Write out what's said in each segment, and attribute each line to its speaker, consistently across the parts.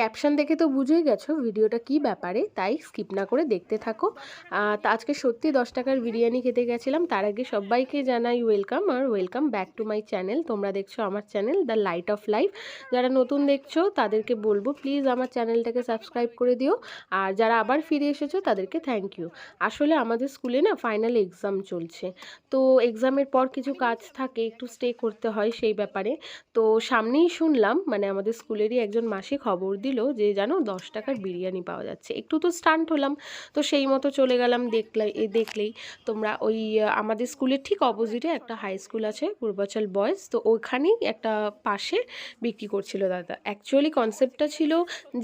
Speaker 1: Caption দেখে তো বুঝেই গেছো ভিডিওটা কি ব্যাপারে, তাই স্কিপ না করে দেখতে থাকো। তা আজকে সত্যি 10 টাকার বিরিয়ানি খেতে গেছিলাম। তার আগে সবাইকে জানাই ওয়েলকাম আর welcome back to my channel. তোমরা দেখছো আমার channel the light of life. যারা নতুন দেখছো তাদেরকে বলবো প্লিজ আমার চ্যানেলটাকে সাবস্ক্রাইব করে দিও, আর যারা আবার ফিরে এসেছো তাদেরকে থ্যাংক ইউ। আসলে আমাদের স্কুলে না ফাইনাল এক্সাম চলছে, তো এক্সামের পর কিছু কাজ থাকে, একটু স্টে করতে হয় সেই ব্যাপারে। তো সামনেই শুনলাম, মানে আমাদের স্কুলেরই একজন মাসি খবর দিল যে জানো 10 টাকার বিরিয়ানি পাওয়া যাচ্ছে। একটু তো স্টান্ট হলাম, তো সেই মতো চলে গেলাম। দেখলেই তোমরা ওই আমাদের স্কুলের ঠিক অপোজিটে একটা হাই স্কুল আছে, পূর্বাচল বয়েজ, তো ওখানেই একটা পাশে বিক্রি করছিল দাদা। অ্যাকচুয়ালি কনসেপ্টটা ছিল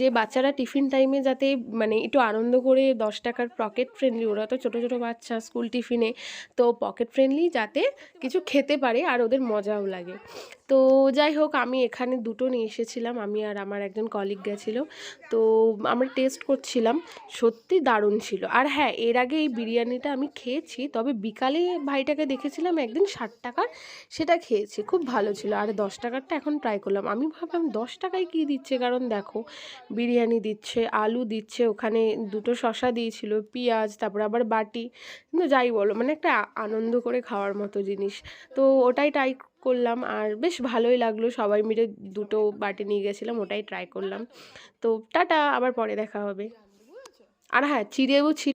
Speaker 1: যে বাচ্চারা টিফিন টাইমে যাতে মানে একটু আনন্দ করে 10 টাকার পকেট ফ্রেন্ডলি, ওরা তো ছোটো ছোটো বাচ্চা স্কুল টিফিনে, তো পকেট ফ্রেন্ডলি যাতে কিছু খেতে পারে আর ওদের মজাও লাগে। তো যাই হোক, আমি এখানে দুটো নিয়ে এসেছিলাম, আমি আর আমার একজন কলিগ গেছিলো। তো আমরা টেস্ট করছিলাম, সত্যি দারুণ ছিল। আর হ্যাঁ, এর আগে এই বিরিয়ানিটা আমি খেয়েছি, তবে বিকালে ভাইটাকে দেখেছিলাম একদিন 60 টাকার, সেটা খেয়েছি, খুব ভালো ছিল। আর 10 টাকারটা এখন ট্রাই করলাম, আমি ভাবলাম 10 টাকায় কী দিচ্ছে, কারণ দেখো বিরিয়ানি দিচ্ছে, আলু দিচ্ছে, ওখানে দুটো শসা দিয়েছিল, পেঁয়াজ, তারপর আবার বাটি। কিন্তু যাই বলো, মানে একটা আনন্দ করে খাওয়ার মতো জিনিস। তো ওটাই ট্রাই করলাম আর বেশ ভালোই লাগলো। সবাই মিলে দুটো বাটি নিয়ে গেছিলাম, ওটাই ট্রাই করলাম। তো টাটা, আবার পরে দেখা হবে। আর হ্যাঁ, চিড়েও ছিল।